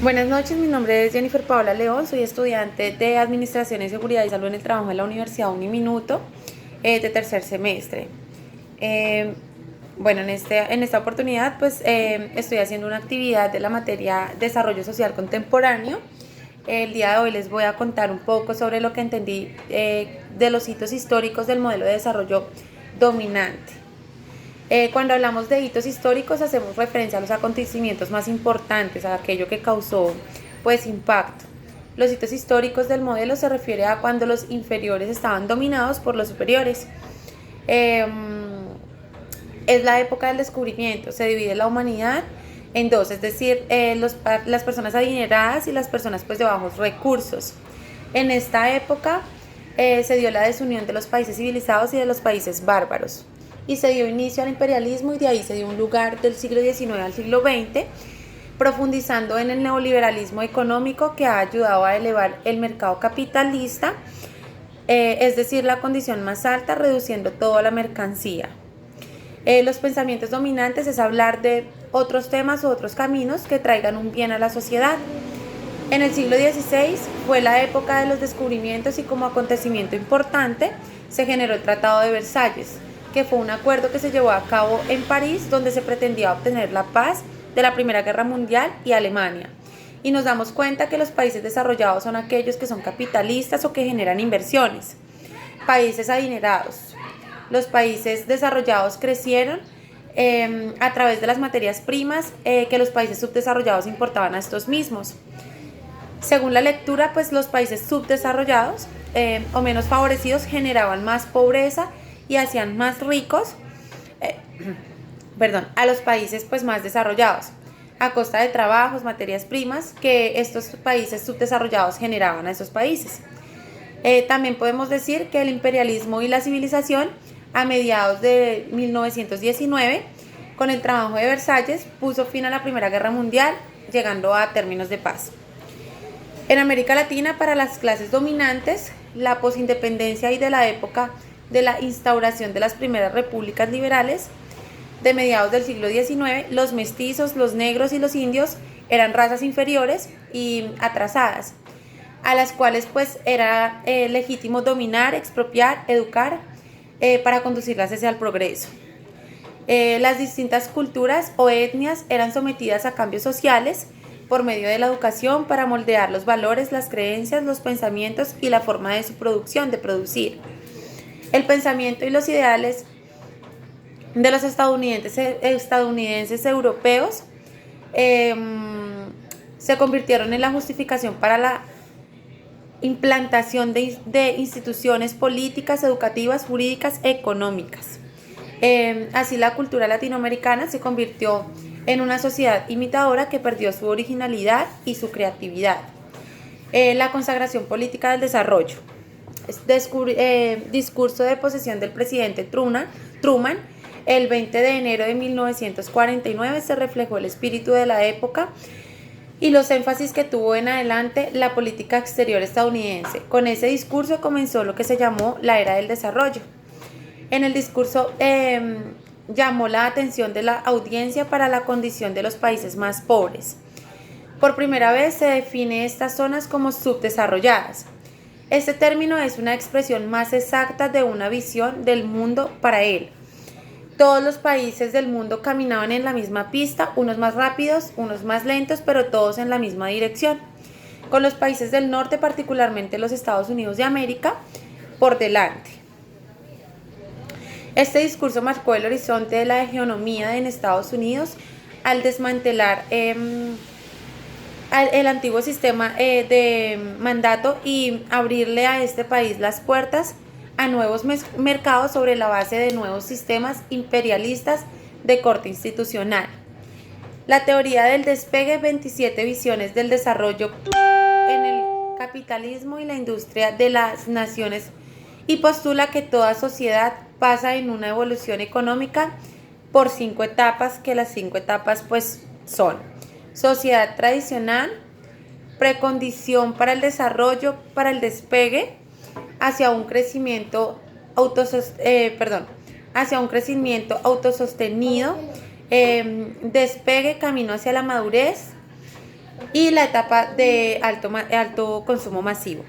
Buenas noches, mi nombre es Jennifer Paola León, soy estudiante de Administración y Seguridad y Salud en el Trabajo en la Universidad Uniminuto de tercer semestre. Eh, bueno, en esta oportunidad estoy haciendo una actividad de la materia Desarrollo Social Contemporáneo. El día de hoy les voy a contar un poco sobre lo que entendí de los hitos históricos del modelo de desarrollo dominante. Cuando hablamos de hitos históricos hacemos referencia a los acontecimientos más importantes, a aquello que causó impacto. Los hitos históricos del modelo se refiere a cuando los inferiores estaban dominados por los superiores. Eh, es la época del descubrimiento, se divide la humanidad en dos, es decir, las personas adineradas y las personas de bajos recursos. En esta época se dio la desunión de los países civilizados y de los países bárbaros y se dio inicio al imperialismo, y de ahí se dio un lugar del siglo XIX al siglo XX, profundizando en el neoliberalismo económico que ha ayudado a elevar el mercado capitalista, es decir, la condición más alta, reduciendo toda la mercancía. Los pensamientos dominantes es hablar de otros temas u otros caminos que traigan un bien a la sociedad. En el siglo XVI fue la época de los descubrimientos y como acontecimiento importante se generó el Tratado de Versalles, que fue un acuerdo que se llevó a cabo en París, donde se pretendía obtener la paz de la Primera Guerra Mundial y Alemania. Y nos damos cuenta que los países desarrollados son aquellos que son capitalistas o que generan inversiones. Países adinerados. Los países desarrollados crecieron a través de las materias primas que los países subdesarrollados importaban a estos mismos. Según la lectura, los países subdesarrollados o menos favorecidos generaban más pobreza y hacían más ricos a los países más desarrollados, a costa de trabajos, materias primas que estos países subdesarrollados generaban a esos países. También podemos decir que el imperialismo y la civilización a mediados de 1919, con el Tratado de Versalles, puso fin a la Primera Guerra Mundial, llegando a términos de paz. En América Latina, para las clases dominantes, la posindependencia y de la época de la instauración de las primeras repúblicas liberales de mediados del siglo XIX, los mestizos, los negros y los indios eran razas inferiores y atrasadas, a las cuales era legítimo dominar, expropiar, educar para conducirlas hacia el progreso. Las distintas culturas o etnias eran sometidas a cambios sociales por medio de la educación para moldear los valores, las creencias, los pensamientos y la forma de su producción, de producir. El pensamiento y los ideales de los estadounidenses europeos se convirtieron en la justificación para la implantación de instituciones políticas, educativas, jurídicas, económicas. Así la cultura latinoamericana se convirtió en una sociedad imitadora que perdió su originalidad y su creatividad. La consagración política del desarrollo. Discurso de posesión del presidente Truman, el 20 de enero de 1949 se reflejó el espíritu de la época y los énfasis que tuvo en adelante la política exterior estadounidense. Con ese discurso comenzó lo que se llamó la era del desarrollo. En el discurso llamó la atención de la audiencia para la condición de los países más pobres. Por primera vez se define estas zonas como subdesarrolladas. Este término es una expresión más exacta de una visión del mundo para él. Todos los países del mundo caminaban en la misma pista, unos más rápidos, unos más lentos, pero todos en la misma dirección, con los países del norte, particularmente los Estados Unidos de América, por delante. Este discurso marcó el horizonte de la hegemonía en Estados Unidos al desmantelar el antiguo sistema de mandato y abrirle a este país las puertas a nuevos mercados sobre la base de nuevos sistemas imperialistas de corte institucional. La teoría del despegue, 27 visiones del desarrollo en el capitalismo y la industria de las naciones, y postula que toda sociedad pasa en una evolución económica por 5 etapas, que las 5 etapas son sociedad tradicional, precondición para el desarrollo, para el despegue, hacia un crecimiento autosostenido, despegue, camino hacia la madurez, y la etapa de alto consumo masivo.